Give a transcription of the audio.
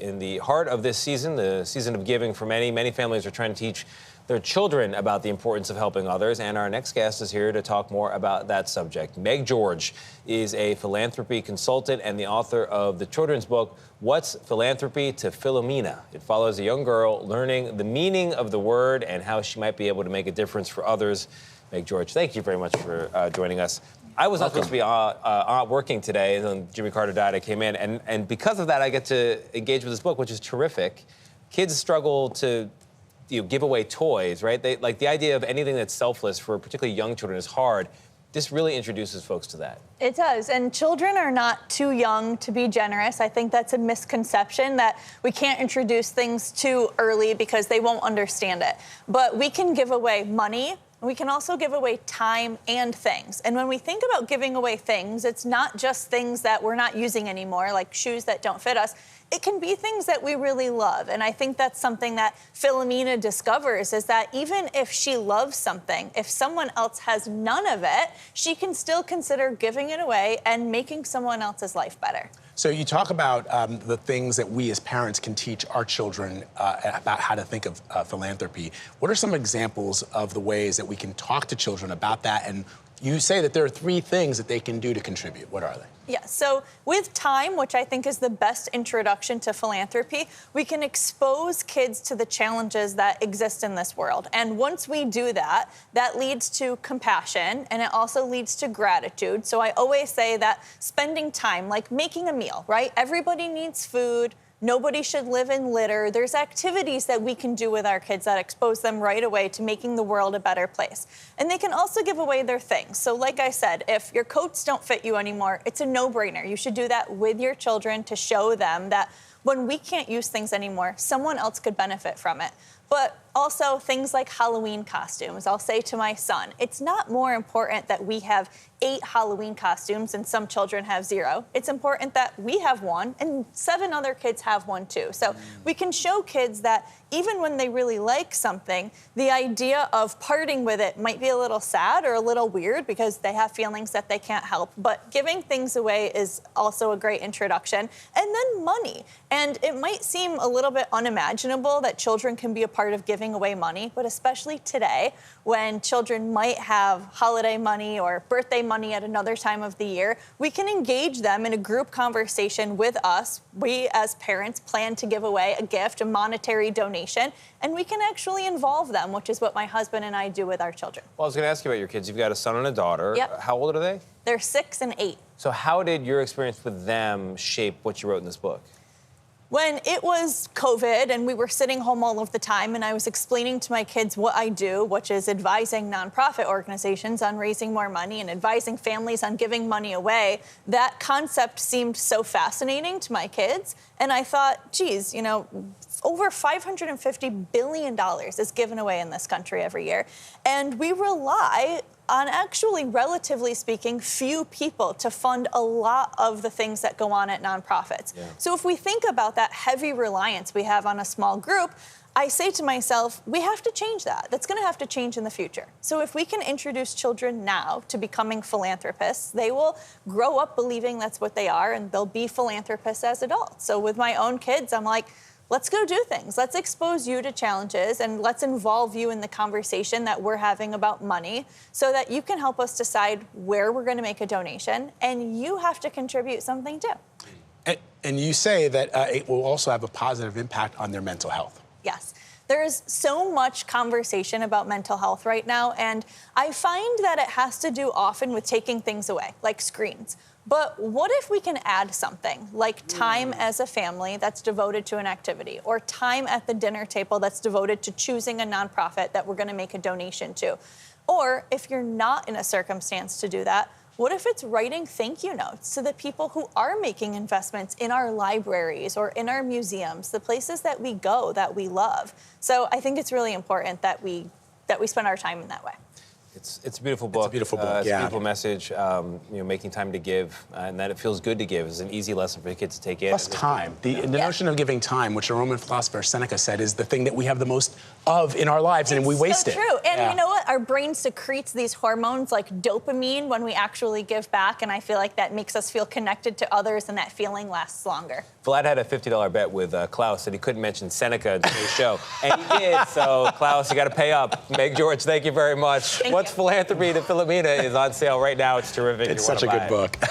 In the heart of this season, the season of giving for many, many families are trying to teach their children about the importance of helping others. And our next guest is here to talk more about that subject. Meg George is a philanthropy consultant and the author of the children's book, What's Philanthropy to Philomena? It follows a young girl learning the meaning of the word and how she might be able to make a difference for others. Meg George, thank you very much for joining us. I was not supposed to be working today, and then Jimmy Carter died. I came in, and because of that, I get to engage with this book, which is terrific. Kids struggle to give away toys, right? They like the idea of anything that's selfless for particularly young children is hard. This really introduces folks to that. It does, and children are not too young to be generous. I think that's a misconception that we can't introduce things too early because they won't understand it. But we can give away money. We can also give away time and things. And when we think about giving away things, it's not just things that we're not using anymore, like shoes that don't fit us. It can be things that we really love. And I think that's something that Philomena discovers, is that even if she loves something, if someone else has none of it, she can still consider giving it away and making someone else's life better. So you talk about the things that we as parents can teach our children about how to think of philanthropy. What are some examples of the ways that we can talk to children about that? And you say that there are 3 things that they can do to contribute. What are they? Yeah, so with time, which I think is the best introduction to philanthropy, we can expose kids to the challenges that exist in this world. And once we do that, that leads to compassion, and it also leads to gratitude. So I always say that spending time, like making a meal, right? Everybody needs food. Nobody should live in litter. There's activities that we can do with our kids that expose them right away to making the world a better place. And they can also give away their things. So like I said, if your coats don't fit you anymore, it's a no-brainer. You should do that with your children to show them that when we can't use things anymore, someone else could benefit from it. But also things like Halloween costumes. I'll say to my son, it's not more important that we have 8 Halloween costumes and some children have 0. It's important that we have 1 and 7 other kids have 1 too. So we can show kids that even when they really like something, the idea of parting with it might be a little sad or a little weird because they have feelings that they can't help. But giving things away is also a great introduction. And then money. And it might seem a little bit unimaginable that children can be a part of giving away money, but especially today when children might have holiday money or birthday money at another time of the year, we can engage them in a group conversation with us. We as parents plan to give away a gift, a monetary donation, and we can actually involve them, which is what my husband and I do with our children. Well, I was going to ask you about your kids. You've got a son and a daughter. Yep. How old are they? They're 6 and 8. So how did your experience with them shape what you wrote in this book? When it was COVID and we were sitting home all of the time and I was explaining to my kids what I do, which is advising nonprofit organizations on raising more money and advising families on giving money away, that concept seemed so fascinating to my kids. And I thought, geez, over $550 billion is given away in this country every year. And we rely on actually, relatively speaking, few people to fund a lot of the things that go on at nonprofits. Yeah. So if we think about that heavy reliance we have on a small group, I say to myself, we have to change that. That's going to have to change in the future. So if we can introduce children now to becoming philanthropists, they will grow up believing that's what they are, and they'll be philanthropists as adults. So with my own kids, I'm like, let's go do things. Let's expose you to challenges and let's involve you in the conversation that we're having about money so that you can help us decide where we're going to make a donation, and you have to contribute something too. And you say that it will also have a positive impact on their mental health. Yes. There's so much conversation about mental health right now, and I find that it has to do often with taking things away, like screens. But what if we can add something like time as a family that's devoted to an activity, or time at the dinner table that's devoted to choosing a nonprofit that we're going to make a donation to? Or if you're not in a circumstance to do that, what if it's writing thank you notes to the people who are making investments in our libraries or in our museums, the places that we go that we love? So I think it's really important that we spend our time in that way. It's a beautiful book. It's a beautiful book, It's a yeah. beautiful message. Making time to give, and that it feels good to give is an easy lesson for kids to take in. Plus time. The notion of giving time, which a Roman philosopher Seneca said, is the thing that we have the most of in our lives, and we waste it. It's so true. And Yeah. you know what? Our brain secretes these hormones like dopamine when we actually give back, and I feel like that makes us feel connected to others, and that feeling lasts longer. Vlad had a $50 bet with Klaus that he couldn't mention Seneca in today's show, and he did. So Klaus, you got to pay up. Meg George, thank you very much. Thank What's you. Philanthropy to Philomena is on sale right now. It's terrific. It's You wanna such a buy good it. book.